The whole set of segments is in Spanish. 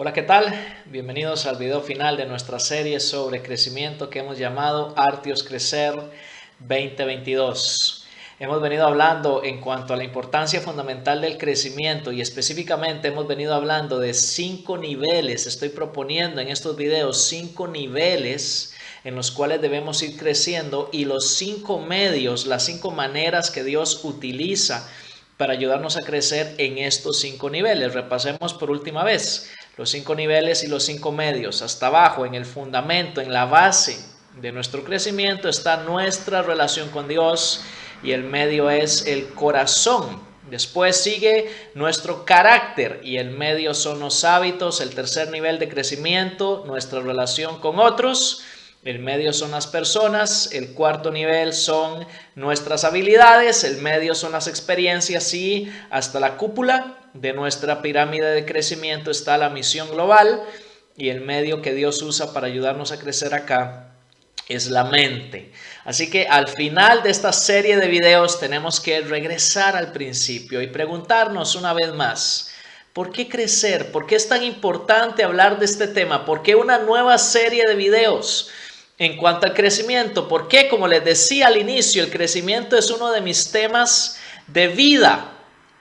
Hola, ¿qué tal? Bienvenidos al video final de nuestra serie sobre crecimiento que hemos llamado Artios Crecer 2022. Hemos venido hablando en cuanto a la importancia fundamental del crecimiento y específicamente hemos venido hablando de 5 niveles. Estoy proponiendo en estos videos 5 niveles en los cuales debemos ir creciendo y los 5 medios, las 5 maneras que Dios utiliza para ayudarnos a crecer en estos 5 niveles. Repasemos por última vez los 5 niveles y los 5 medios. Hasta abajo, en el fundamento, en la base de nuestro crecimiento está nuestra relación con Dios y el medio es el corazón. Después sigue nuestro carácter y el medio son los hábitos. El tercer nivel de crecimiento, nuestra relación con otros. El medio son las personas, el cuarto nivel son nuestras habilidades, el medio son las experiencias y hasta la cúpula de nuestra pirámide de crecimiento está la misión global y el medio que Dios usa para ayudarnos a crecer acá es la mente. Así que al final de esta serie de videos tenemos que regresar al principio y preguntarnos una vez más, ¿por qué crecer? ¿Por qué es tan importante hablar de este tema? ¿Por qué una nueva serie de videos en cuanto al crecimiento? Porque, como les decía al inicio, el crecimiento es uno de mis temas de vida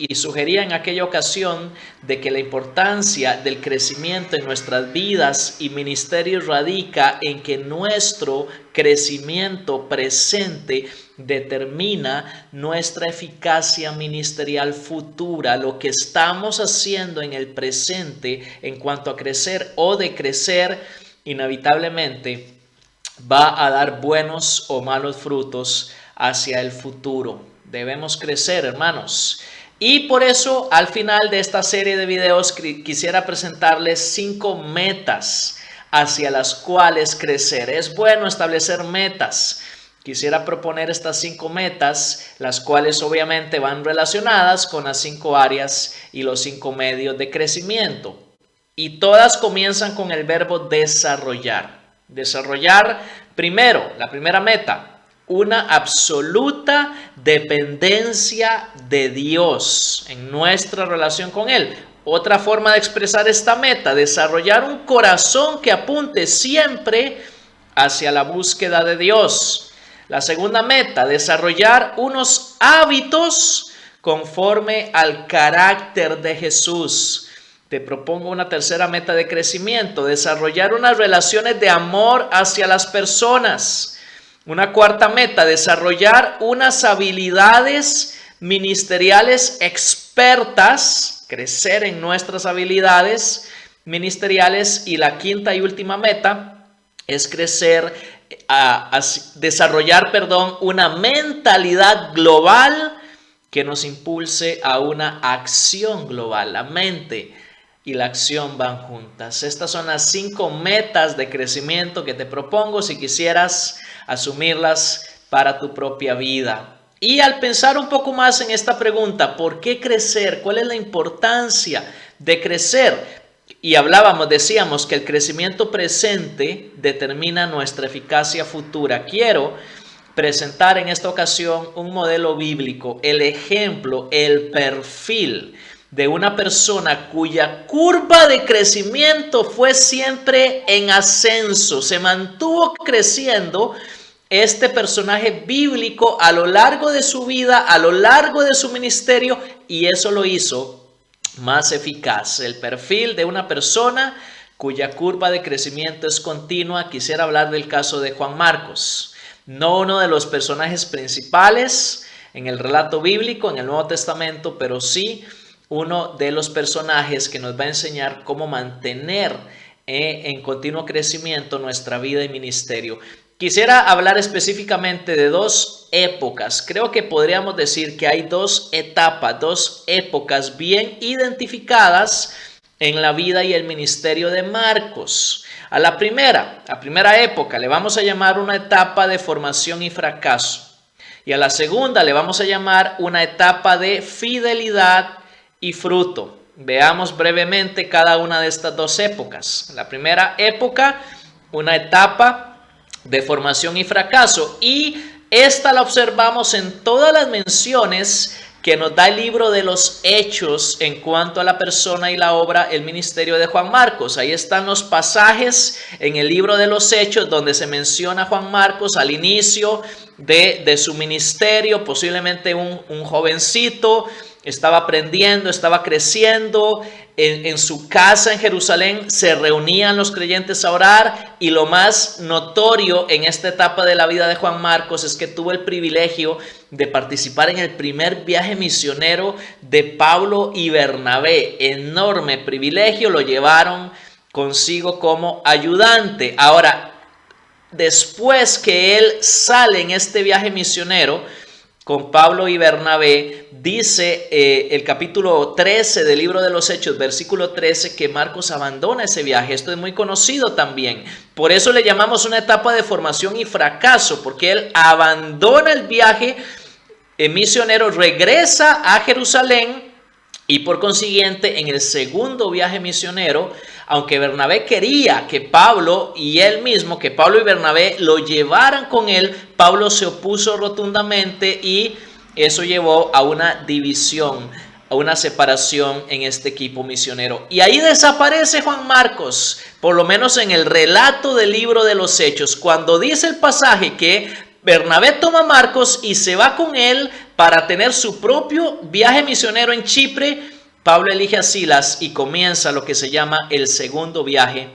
y sugería en aquella ocasión de que la importancia del crecimiento en nuestras vidas y ministerios radica en que nuestro crecimiento presente determina nuestra eficacia ministerial futura. Lo que estamos haciendo en el presente en cuanto a crecer o decrecer inevitablemente va a dar buenos o malos frutos hacia el futuro. Debemos crecer, hermanos. Y por eso, al final de esta serie de videos, quisiera presentarles 5 metas hacia las cuales crecer. Es bueno establecer metas. Quisiera proponer estas 5 metas, las cuales obviamente van relacionadas con las 5 áreas y los 5 medios de crecimiento. Y todas comienzan con el verbo desarrollar. Desarrollar primero, la primera meta, una absoluta dependencia de Dios en nuestra relación con Él. Otra forma de expresar esta meta, desarrollar un corazón que apunte siempre hacia la búsqueda de Dios. La segunda meta, desarrollar unos hábitos conforme al carácter de Jesús. Te propongo una tercera meta de crecimiento, desarrollar unas relaciones de amor hacia las personas. Una cuarta meta, desarrollar unas habilidades ministeriales expertas, crecer en nuestras habilidades ministeriales. Y la quinta y última meta es desarrollar una mentalidad global que nos impulse a una acción global. La mente y la acción van juntas. Estas son las 5 metas de crecimiento que te propongo si quisieras asumirlas para tu propia vida. Y al pensar un poco más en esta pregunta, ¿por qué crecer? ¿Cuál es la importancia de crecer? Y decíamos que el crecimiento presente determina nuestra eficacia futura. Quiero presentar en esta ocasión un modelo bíblico, el ejemplo, el perfil de una persona cuya curva de crecimiento fue siempre en ascenso, se mantuvo creciendo este personaje bíblico a lo largo de su vida, a lo largo de su ministerio, y eso lo hizo más eficaz. El perfil de una persona cuya curva de crecimiento es continua. Quisiera hablar del caso de Juan Marcos, no uno de los personajes principales en el relato bíblico, en el Nuevo Testamento, pero sí uno de los personajes que nos va a enseñar cómo mantener en continuo crecimiento nuestra vida y ministerio. Quisiera hablar específicamente de 2 épocas. Creo que podríamos decir que hay 2 etapas, 2 épocas bien identificadas en la vida y el ministerio de Marcos. A la primera época le vamos a llamar una etapa de formación y fracaso. Y a la segunda le vamos a llamar una etapa de fidelidad y fruto. Veamos brevemente cada una de estas 2 épocas. La primera época, una etapa de formación y fracaso, y esta la observamos en todas las menciones que nos da el libro de los Hechos en cuanto a la persona y la obra, el ministerio de Juan Marcos. Ahí están los pasajes en el libro de los Hechos donde se menciona a Juan Marcos al inicio de su ministerio, posiblemente un jovencito. Estaba aprendiendo, estaba creciendo. En su casa en Jerusalén se reunían los creyentes a orar, y lo más notorio en esta etapa de la vida de Juan Marcos es que tuvo el privilegio de participar en el primer viaje misionero de Pablo y Bernabé. Enorme privilegio, lo llevaron consigo como ayudante. Ahora, después que él sale en este viaje misionero con Pablo y Bernabé, dice el capítulo 13 del libro de los Hechos, versículo 13, que Marcos abandona ese viaje. Esto es muy conocido también. Por eso le llamamos una etapa de formación y fracaso, porque él abandona el viaje misionero, regresa a Jerusalén, y por consiguiente en el segundo viaje misionero, aunque Bernabé quería que Pablo y Bernabé lo llevaran con él, Pablo se opuso rotundamente, y eso llevó a una división, a una separación en este equipo misionero. Y ahí desaparece Juan Marcos, por lo menos en el relato del libro de los Hechos, cuando dice el pasaje que Bernabé toma a Marcos y se va con él para tener su propio viaje misionero en Chipre. Pablo elige a Silas y comienza lo que se llama el segundo viaje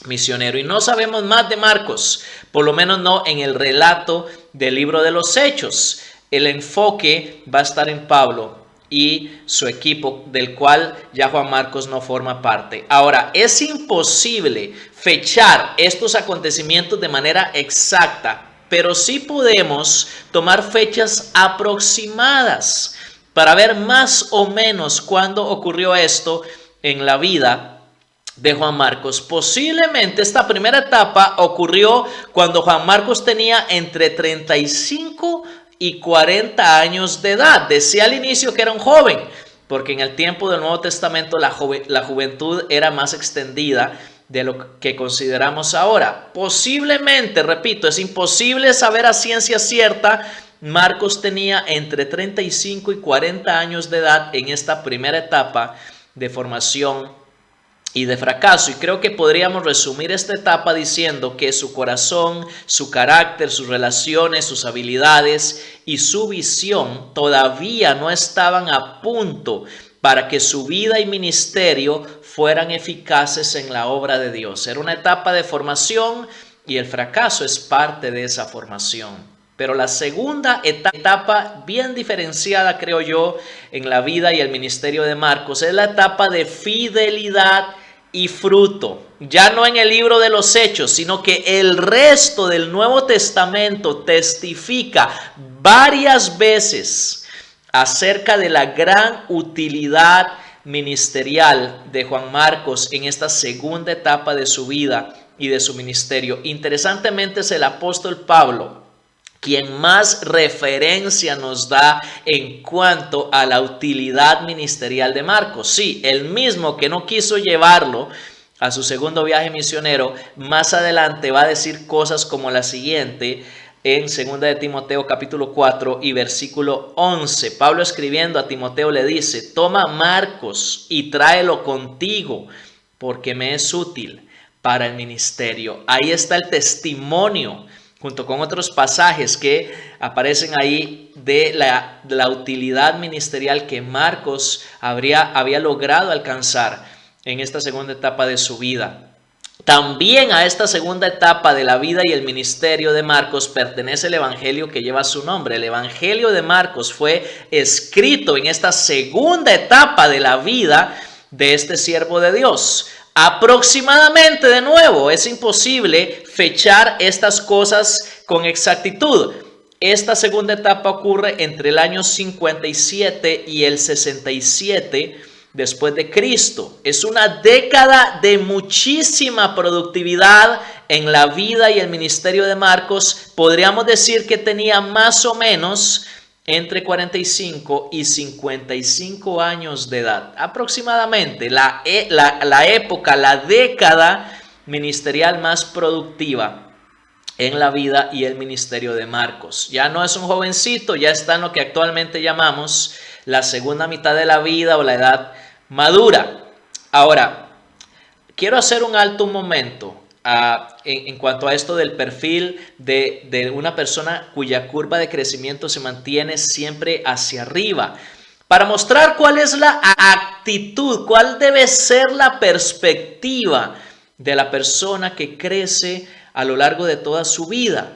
misionero. Y no sabemos más de Marcos, por lo menos no en el relato del libro de los Hechos. El enfoque va a estar en Pablo y su equipo, del cual ya Juan Marcos no forma parte. Ahora, es imposible fechar estos acontecimientos de manera exacta, pero sí podemos tomar fechas aproximadas para ver más o menos cuándo ocurrió esto en la vida de Juan Marcos. Posiblemente esta primera etapa ocurrió cuando Juan Marcos tenía entre 35 y 40 años de edad. Decía al inicio que era un joven, porque en el tiempo del Nuevo Testamento la juventud era más extendida de lo que consideramos ahora. Posiblemente, repito, es imposible saber a ciencia cierta, Marcos tenía entre 35 y 40 años de edad en esta primera etapa de formación y de fracaso. Y creo que podríamos resumir esta etapa diciendo que su corazón, su carácter, sus relaciones, sus habilidades y su visión todavía no estaban a punto para que su vida y ministerio fueran eficaces en la obra de Dios. Era una etapa de formación y el fracaso es parte de esa formación. Pero la segunda etapa, bien diferenciada creo yo, en la vida y el ministerio de Marcos, es la etapa de fidelidad y fruto. Ya no en el libro de los Hechos, sino que el resto del Nuevo Testamento testifica varias veces acerca de la gran utilidad ministerial de Juan Marcos en esta segunda etapa de su vida y de su ministerio. Interesantemente, es el apóstol Pablo quien más referencia nos da en cuanto a la utilidad ministerial de Marcos. Sí, el mismo que no quiso llevarlo a su segundo viaje misionero, más adelante va a decir cosas como la siguiente en 2 de Timoteo capítulo 4 y versículo 11. Pablo, escribiendo a Timoteo, le dice: toma a Marcos y tráelo contigo, porque me es útil para el ministerio. Ahí está el testimonio, junto con otros pasajes que aparecen ahí, de la utilidad ministerial que Marcos había logrado alcanzar en esta segunda etapa de su vida. También a esta segunda etapa de la vida y el ministerio de Marcos pertenece el evangelio que lleva su nombre. El evangelio de Marcos fue escrito en esta segunda etapa de la vida de este siervo de Dios. Aproximadamente, de nuevo, es imposible fechar estas cosas con exactitud. Esta segunda etapa ocurre entre el año 57 y el 67 después de Cristo. Es una década de muchísima productividad en la vida y el ministerio de Marcos. Podríamos decir que tenía más o menos entre 45 y 55 años de edad. Aproximadamente la época, la década ministerial más productiva en la vida y el ministerio de Marcos. Ya no es un jovencito, ya está en lo que actualmente llamamos la segunda mitad de la vida o la edad madura. Ahora, quiero hacer un alto un momento en cuanto a esto del perfil de una persona cuya curva de crecimiento se mantiene siempre hacia arriba, para mostrar cuál es la actitud, cuál debe ser la perspectiva de la persona que crece a lo largo de toda su vida.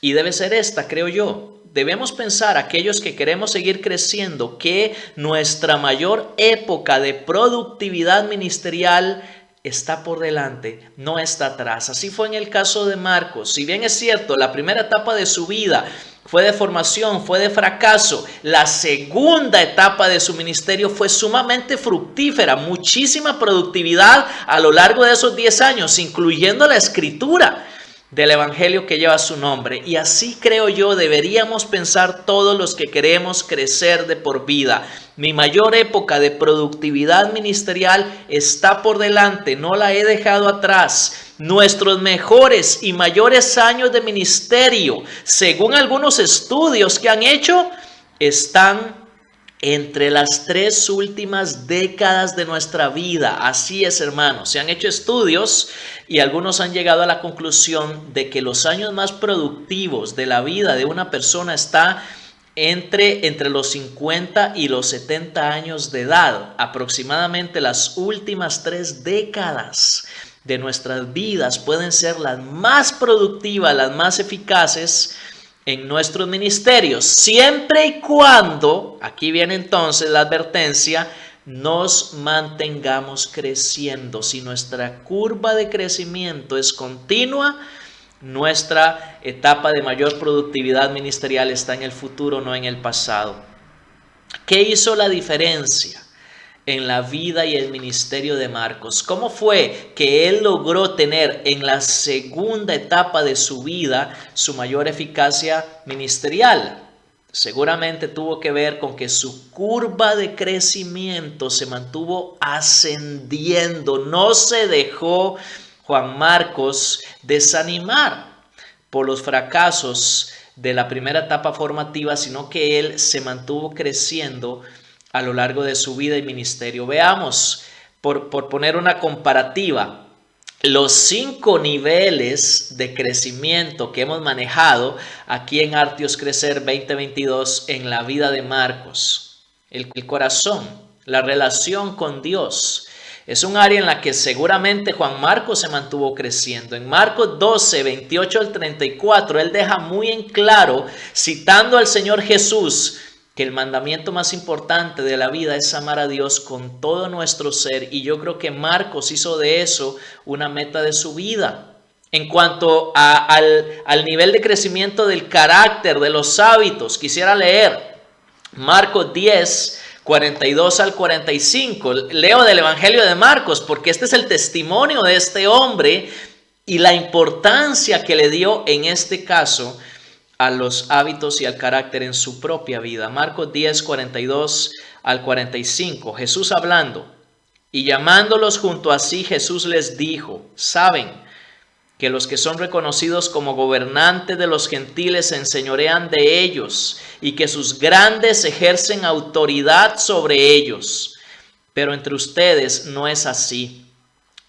Y debe ser esta, creo yo. Debemos pensar, aquellos que queremos seguir creciendo, que nuestra mayor época de productividad ministerial está por delante, no está atrás. Así fue en el caso de Marcos. Si bien es cierto, la primera etapa de su vida fue de formación, fue de fracaso, la segunda etapa de su ministerio fue sumamente fructífera, muchísima productividad a lo largo de esos 10 años, incluyendo la escritura del evangelio que lleva su nombre. Y así creo yo deberíamos pensar todos los que queremos crecer de por vida. Mi mayor época de productividad ministerial está por delante, no la he dejado atrás. Nuestros mejores y mayores años de ministerio, según algunos estudios que han hecho, están entre las 3 últimas décadas de nuestra vida. Así es, hermanos. Se han hecho estudios y algunos han llegado a la conclusión de que los años más productivos de la vida de una persona está entre los 50 y los 70 años de edad. Aproximadamente las últimas 3 décadas de nuestras vidas pueden ser las más productivas, las más eficaces en nuestros ministerios, siempre y cuando, aquí viene entonces la advertencia, nos mantengamos creciendo. Si nuestra curva de crecimiento es continua, nuestra etapa de mayor productividad ministerial está en el futuro, no en el pasado. ¿Qué hizo la diferencia en la vida y el ministerio de Marcos? ¿Cómo fue que él logró tener en la segunda etapa de su vida su mayor eficacia ministerial? Seguramente tuvo que ver con que su curva de crecimiento se mantuvo ascendiendo. No se dejó Juan Marcos desanimar por los fracasos de la primera etapa formativa, sino que él se mantuvo creciendo a lo largo de su vida y ministerio. Veamos, por poner una comparativa, los 5 niveles de crecimiento que hemos manejado aquí en Artios Crecer 2022 en la vida de Marcos. El corazón, la relación con Dios, es un área en la que seguramente Juan Marcos se mantuvo creciendo. En Marcos 12, 28 al 34, él deja muy en claro, citando al Señor Jesús, que el mandamiento más importante de la vida es amar a Dios con todo nuestro ser. Y yo creo que Marcos hizo de eso una meta de su vida. En cuanto al nivel de crecimiento del carácter, de los hábitos, quisiera leer Marcos 10, 42 al 45. Leo del Evangelio de Marcos porque este es el testimonio de este hombre y la importancia que le dio en este caso a los hábitos y al carácter en su propia vida. Marcos 10, 42 al 45. Jesús hablando: y llamándolos junto a sí, Jesús les dijo: saben que los que son reconocidos como gobernantes de los gentiles se enseñorean de ellos y que sus grandes ejercen autoridad sobre ellos. Pero entre ustedes no es así,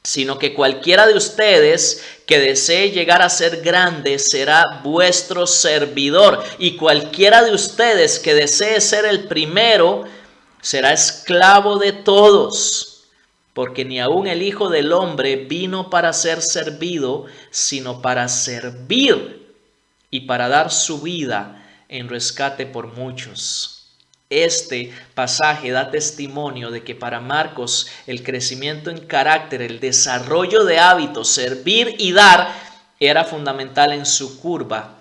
sino que cualquiera de ustedes que desee llegar a ser grande será vuestro servidor, y cualquiera de ustedes que desee ser el primero será esclavo de todos. Porque ni aun el Hijo del Hombre vino para ser servido, sino para servir y para dar su vida en rescate por muchos. Este pasaje da testimonio de que para Marcos el crecimiento en carácter, el desarrollo de hábitos, servir y dar, era fundamental en su curva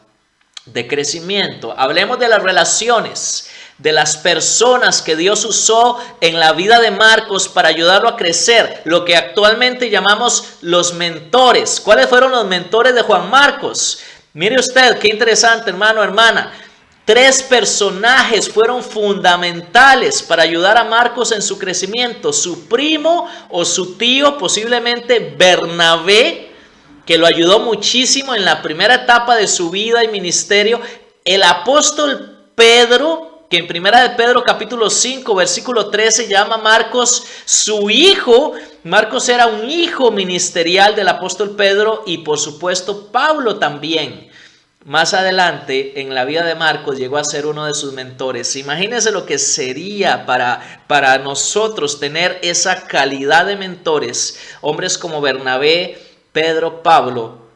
de crecimiento. Hablemos de las relaciones, de las personas que Dios usó en la vida de Marcos para ayudarlo a crecer, lo que actualmente llamamos los mentores. ¿Cuáles fueron los mentores de Juan Marcos? Mire usted, qué interesante, hermano, hermana. 3 personajes fueron fundamentales para ayudar a Marcos en su crecimiento: su primo o su tío, posiblemente Bernabé, que lo ayudó muchísimo en la primera etapa de su vida y ministerio; el apóstol Pedro, que en Primera de Pedro capítulo 5 versículo 13 llama a Marcos su hijo. Marcos era un hijo ministerial del apóstol Pedro y por supuesto Pablo también. Más adelante en la vida de Marcos llegó a ser uno de sus mentores. Imagínense lo que sería para nosotros tener esa calidad de mentores. Hombres como Bernabé, Pedro, Pablo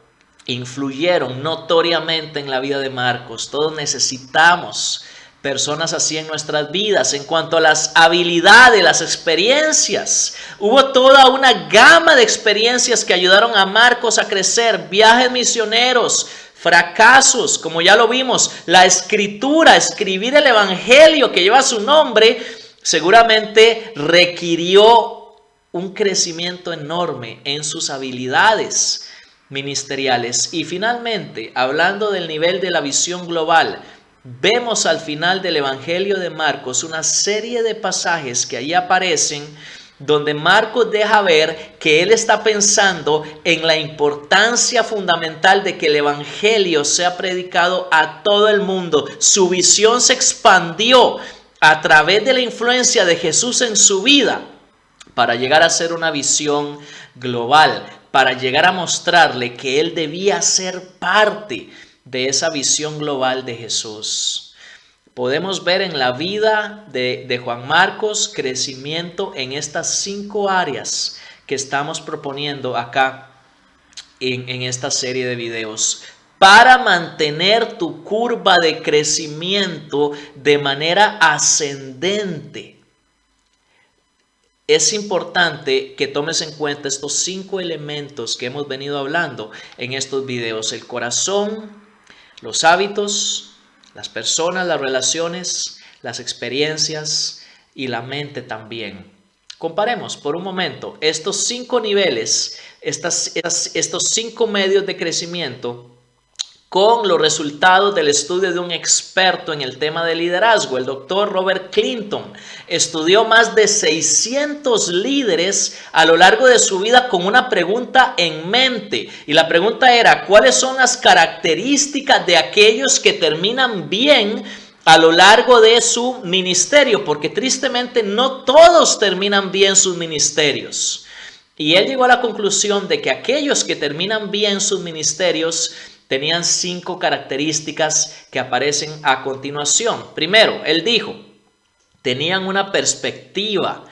influyeron notoriamente en la vida de Marcos. Todos necesitamos personas así en nuestras vidas. En cuanto a las habilidades, las experiencias, hubo toda una gama de experiencias que ayudaron a Marcos a crecer. Viajes misioneros, fracasos, como ya lo vimos, la escritura, escribir el evangelio que lleva su nombre, seguramente requirió un crecimiento enorme en sus habilidades ministeriales. Y finalmente, hablando del nivel de la visión global, vemos al final del Evangelio de Marcos una serie de pasajes que ahí aparecen donde Marcos deja ver que él está pensando en la importancia fundamental de que el Evangelio sea predicado a todo el mundo. Su visión se expandió a través de la influencia de Jesús en su vida para llegar a ser una visión global, para llegar a mostrarle que él debía ser parte de esa visión global de Jesús. Podemos ver en la vida de Juan Marcos crecimiento en estas 5 áreas que estamos proponiendo acá en esta serie de videos. Para mantener tu curva de crecimiento de manera ascendente, es importante que tomes en cuenta estos 5 elementos que hemos venido hablando en estos videos: el corazón, los hábitos, las personas, las relaciones, las experiencias y la mente también. Comparemos por un momento estos 5 niveles, estos 5 medios de crecimiento con los resultados del estudio de un experto en el tema de liderazgo. El doctor Robert Clinton estudió más de 600 líderes a lo largo de su vida con una pregunta en mente. Y la pregunta era: ¿cuáles son las características de aquellos que terminan bien a lo largo de su ministerio? Porque tristemente no todos terminan bien sus ministerios. Y él llegó a la conclusión de que aquellos que terminan bien sus ministerios tenían 5 características que aparecen a continuación. Primero, él dijo, tenían una perspectiva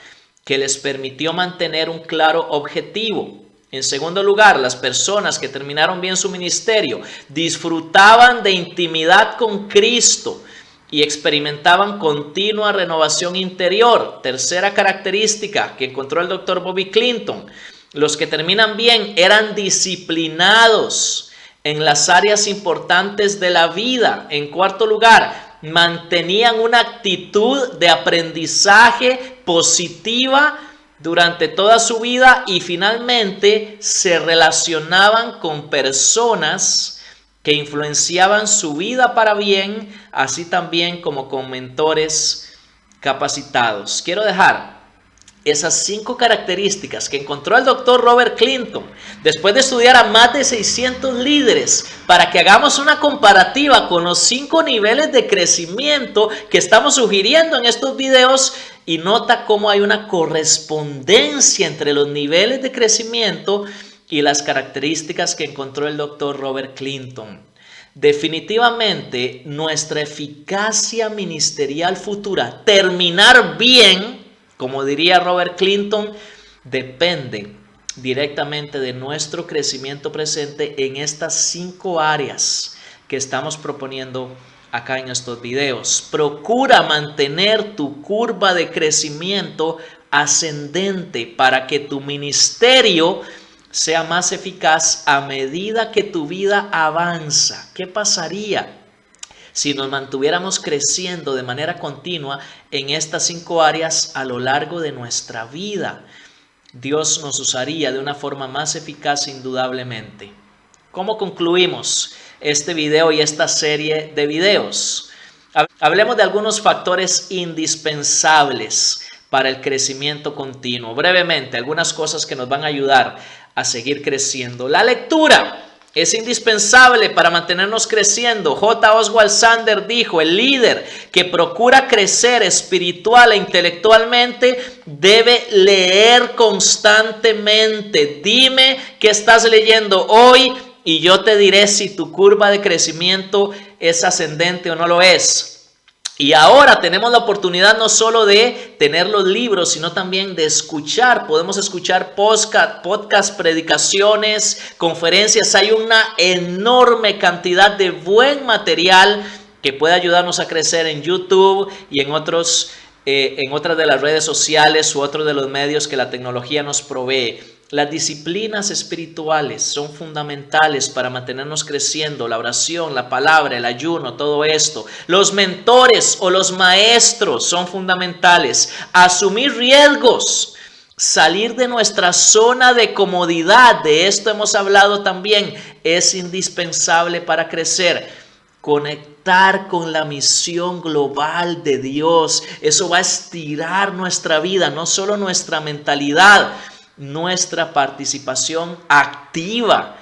que les permitió mantener un claro objetivo. En segundo lugar, las personas que terminaron bien su ministerio disfrutaban de intimidad con Cristo y experimentaban continua renovación interior. Tercera característica que encontró el doctor Bobby Clinton: los que terminan bien eran disciplinados en las áreas importantes de la vida. En cuarto lugar, mantenían una actitud de aprendizaje positiva durante toda su vida y finalmente se relacionaban con personas que influenciaban su vida para bien, así también como con mentores capacitados. Quiero dejar esas 5 características que encontró el doctor Robert Clinton después de estudiar a más de 600 líderes para que hagamos una comparativa con los 5 niveles de crecimiento que estamos sugiriendo en estos videos, y nota cómo hay una correspondencia entre los niveles de crecimiento y las características que encontró el doctor Robert Clinton. Definitivamente nuestra eficacia ministerial futura, terminar bien, como diría Robert Clinton, depende directamente de nuestro crecimiento presente en estas 5 áreas que estamos proponiendo acá en estos videos. Procura mantener tu curva de crecimiento ascendente para que tu ministerio sea más eficaz a medida que tu vida avanza. ¿Qué pasaría si nos mantuviéramos creciendo de manera continua en estas 5 áreas a lo largo de nuestra vida? Dios nos usaría de una forma más eficaz indudablemente. ¿Cómo concluimos este video y esta serie de videos? Hablemos de algunos factores indispensables para el crecimiento continuo. Brevemente, algunas cosas que nos van a ayudar a seguir creciendo. La lectura. Es indispensable para mantenernos creciendo. J. Oswald Sanders dijo, el líder que procura crecer espiritual e intelectualmente debe leer constantemente. Dime qué estás leyendo hoy y yo te diré si tu curva de crecimiento es ascendente o no lo es. Y ahora tenemos la oportunidad no solo de tener los libros, sino también de escuchar. Podemos escuchar podcast, predicaciones, conferencias. Hay una enorme cantidad de buen material que puede ayudarnos a crecer en YouTube y en otras de las redes sociales u otros de los medios que la tecnología nos provee. Las disciplinas espirituales son fundamentales para mantenernos creciendo, la oración, la palabra, el ayuno, todo esto. Los mentores o los maestros son fundamentales. Asumir riesgos, salir de nuestra zona de comodidad, de esto hemos hablado también, es indispensable para crecer. Conectar con la misión global de Dios, eso va a estirar nuestra vida, no solo nuestra mentalidad, nuestra participación activa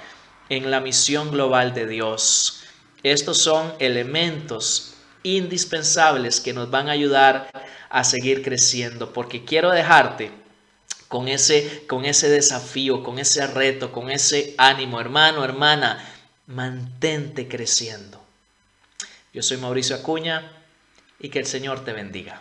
en la misión global de Dios. Estos son elementos indispensables que nos van a ayudar a seguir creciendo, porque quiero dejarte con ese desafío, con ese reto, con ese ánimo, hermano, hermana, mantente creciendo. Yo soy Mauricio Acuña y que el Señor te bendiga.